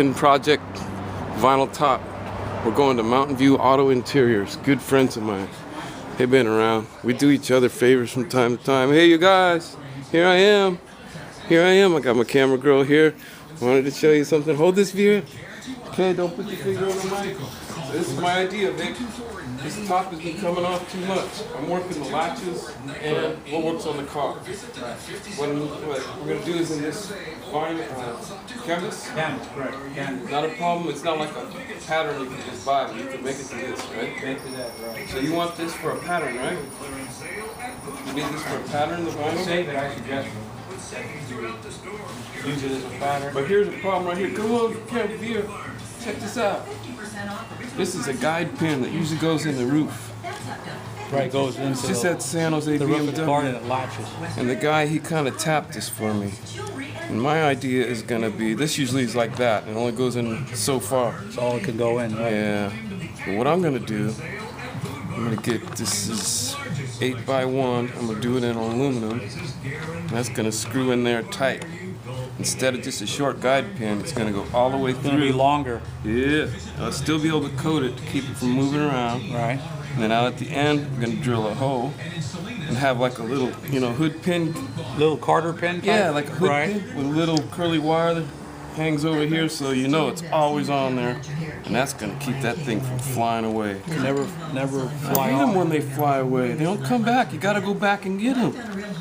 Project vinyl top. We're going to Mountain View Auto Interiors. Good friends of mine. They've been around. We do each other favors from time to time. Hey, you guys. Here I am. I got my camera girl here. Wanted to show you something. Hold this view. Okay, don't put your finger on the mic. So this is my idea, Vic. This top has been coming off too much. I'm working the latches and what works on the car. What we're going to do is in this fine canvas. Canvas, correct. Canvas. Not a problem. It's not like a pattern you can just buy, but you can make it to this, right? Make to that, right. So you want this for a pattern, right? You need this for a pattern, the vinyl? Save it, I suggest use it as a pattern. But here's the problem right here. Come on, camera viewer. Check this out. This is a guide pin that usually goes in the roof. Right, goes into It's just at San Jose the roof of the car and BMW. it latches. And the guy, he kind of tapped this for me. And my idea is going to be, this usually is like that. It only goes in so far. That's all it can go in, right? Yeah. But what I'm going to do, I'm going to get, this is 8x1. I'm going to do it in aluminum. And that's going to screw in there tight. Instead of just a short guide pin, it's going to go all the way through. It's going to be longer. Yeah. I'll still be able to coat it to keep it from moving around. Right. And then out at the end, we're going to drill a hole and have like a little, hood pin. Little Carter pin type? Yeah, like a hood right. pin with a little curly wire that hangs over here, so you know it's always on there. And that's going to keep that thing from flying away. Never I fly hate them off. when they fly away. They don't come back. You got to go back and get them.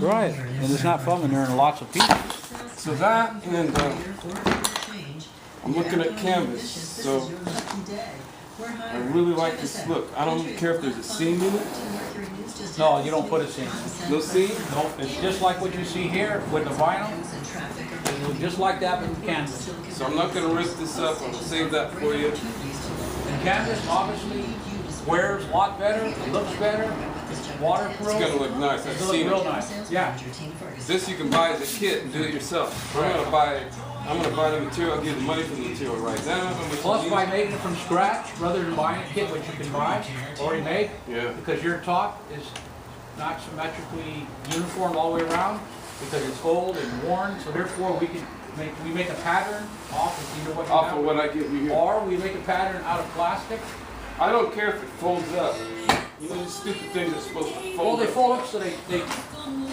Right. And it's not fun when they're in lots of pieces. So that, and I'm looking at canvas. So I really like this look. I don't care if there's a seam in it. No, you don't put a seam. No seam? Nope. It's just like what you see here with the vinyl. It's just like that with the canvas. So I'm not going to rip this up. I'm going to save that for you. And canvas obviously wears a lot better. It looks better. It's waterproof. It's going to look nice. I've It's going seen to look real it. nice. Yeah. This you can buy as a kit and do it yourself. I'm going to buy the material. I'll give the money for the material right now. Plus, by making it from scratch, rather than buying a kit which you can buy already made, Yeah. because your top is not symmetrically uniform all the way around, because it's old and worn. So therefore, we make a pattern off Off of what I give you here. or we make a pattern out of plastic. I don't care if it folds up. You know, these stupid things are supposed to Well, fold they up. fold up so they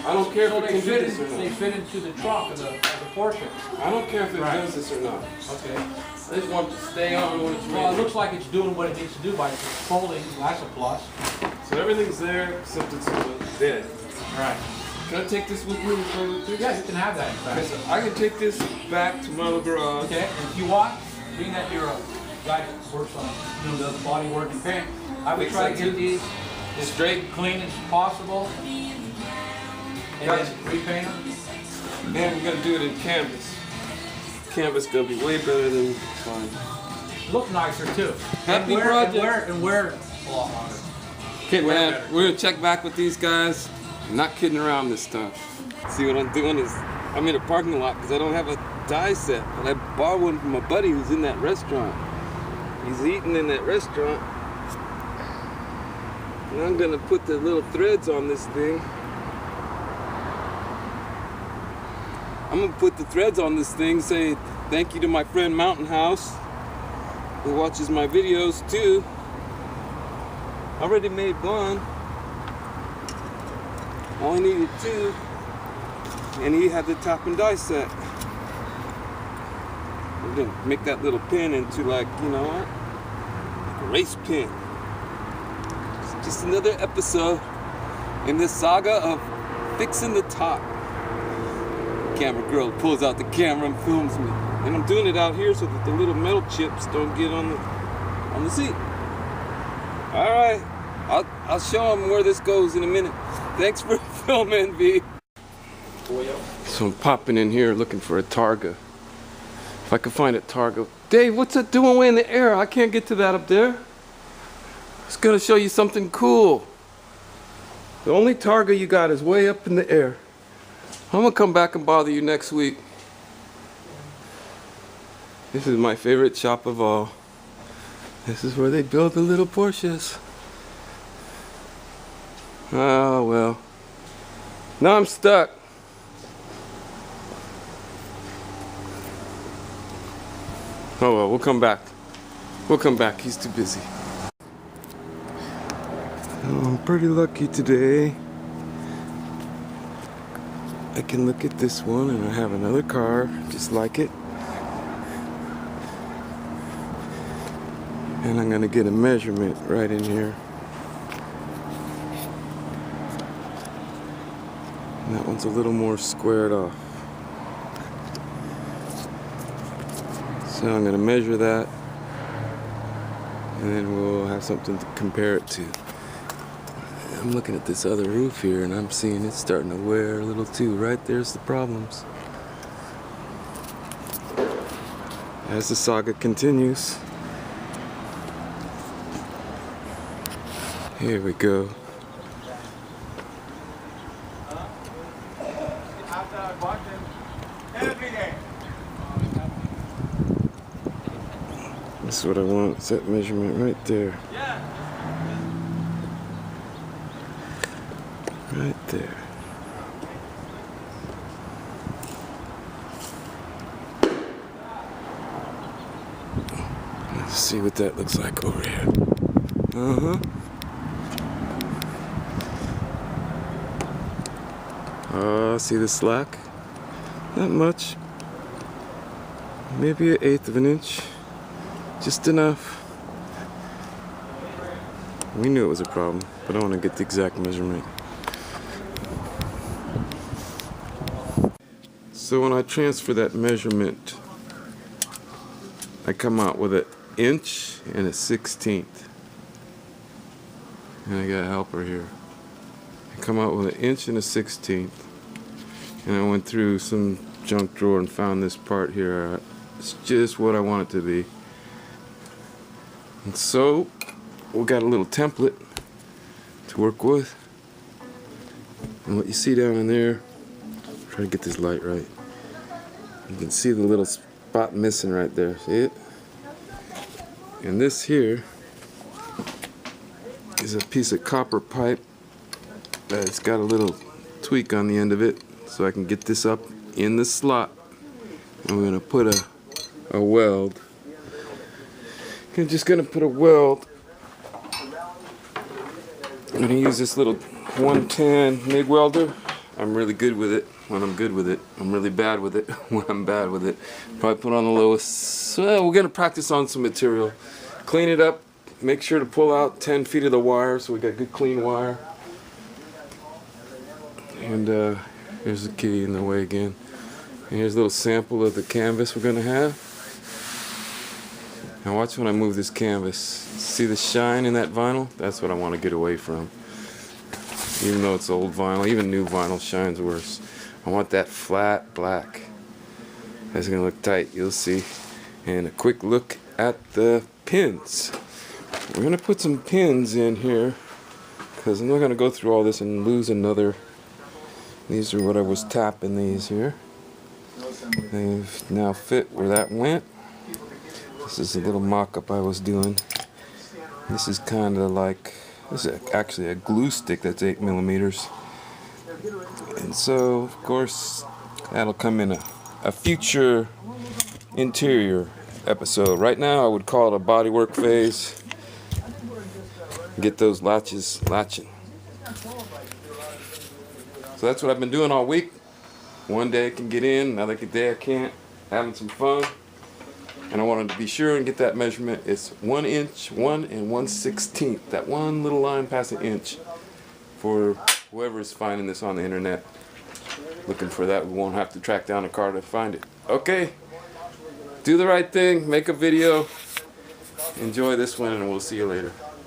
I don't care so if it they can do fit this or they not. fit into the trunk of the portion. I don't care if it Right. does this or not. Okay. I just want it to stay on when it's Well, it ready. looks like it's doing what it needs to do by folding. That's a plus. So everything's there except it's dead. Right. Can I take this with me and play with this? Yeah, you can have that. In Okay, fact. so I can take this back to Milogarage. Okay, and if you want, being that you're a guy that works on, does body work and paint, I would try to get these as Straight. clean as possible, and Gotcha. then repaint them. Man, we're gonna do it in canvas. Canvas gonna be way better than fine. Look nicer too. Happy and project. wear a lot longer. Okay, man, we're gonna check back with these guys. I'm not kidding around this stuff. See, what I'm doing is I'm in a parking lot because I don't have a die set, but I borrowed one from a buddy who's in that restaurant. He's eating in that restaurant. And I'm gonna put the little threads on this thing. I'm gonna put the threads on this thing, say thank you to my friend Mountain House, who watches my videos too. I already made one. I only needed two. And he had the top and die set. I'm gonna make that little pin into like, you know what? Like a race pin. It's just another episode in this saga of fixing the top. Camera girl pulls out the camera and films me. And I'm doing it out here so that the little metal chips don't get on the seat. All right, I'll show them where this goes in a minute. Thanks for filming, V. So I'm popping in here looking for a Targa. If I can find a Targa. Dave, what's that doing way in the air? I can't get to that up there. It's gonna show you something cool. The only Targa you got is way up in the air. I'm gonna come back and bother you next week. This is my favorite shop of all. This is where they build the little Porsches. Oh well. Now I'm stuck. Oh well, we'll come back. We'll come back. He's too busy. Oh, I'm pretty lucky today. I can look at this one and I have another car just like it. And I'm gonna get a measurement right in here. And that one's a little more squared off. So I'm gonna measure that and then we'll have something to compare it to. I'm looking at this other roof here and I'm seeing it's starting to wear a little too. Right there's the problems. As the saga continues. Here we go. That's what I want. It's that measurement right there. Right there. Let's see what that looks like over here. See the slack? Not much. Maybe 1/8 of an inch. Just enough. We knew it was a problem, but I want to get the exact measurement. So when I transfer that measurement, I come out with 1 inch and 1/16. And I got a helper here. I come out with 1 inch and 1/16. And I went through some junk drawer and found this part here. It's just what I want it to be. And so we got a little template to work with. And what you see down in there, try to get this light right. You can see the little spot missing right there. See it? And this here is a piece of copper pipe that's got a little tweak on the end of it, so I can get this up in the slot. And we're gonna put a weld. I'm just gonna put a weld. I'm gonna use this little 110 MIG welder. I'm really good with it when I'm good with it. I'm really bad with it when I'm bad with it. Probably put on the lowest. So we're gonna practice on some material. Clean it up. Make sure to pull out 10 feet of the wire so we got good clean wire. And here's the key in the way again. And here's a little sample of the canvas we're gonna have. Now watch when I move this canvas. See the shine in that vinyl? That's what I want to get away from. Even though it's old vinyl, even new vinyl shines worse. I want that flat black. That's gonna look tight, you'll see. And a quick look at the pins. We're gonna put some pins in here because I'm not gonna go through all this and lose another. These are what I was tapping these here. They've now fit where that went. This is a little mock-up I was doing. This is kind of like, this is actually a glue stick that's 8mm. And so, of course, that'll come in a future interior episode. Right now, I would call it a bodywork phase. Get those latches latching. So that's what I've been doing all week. One day I can get in, another day I can't. Having some fun. And I wanted to be sure and get that measurement. It's 1 inch, 1 and 1/16. That one little line past 1 inch. For whoever is finding this on the internet, looking for that, we won't have to track down a car to find it. Okay, do the right thing, make a video, enjoy this one, and we'll see you later.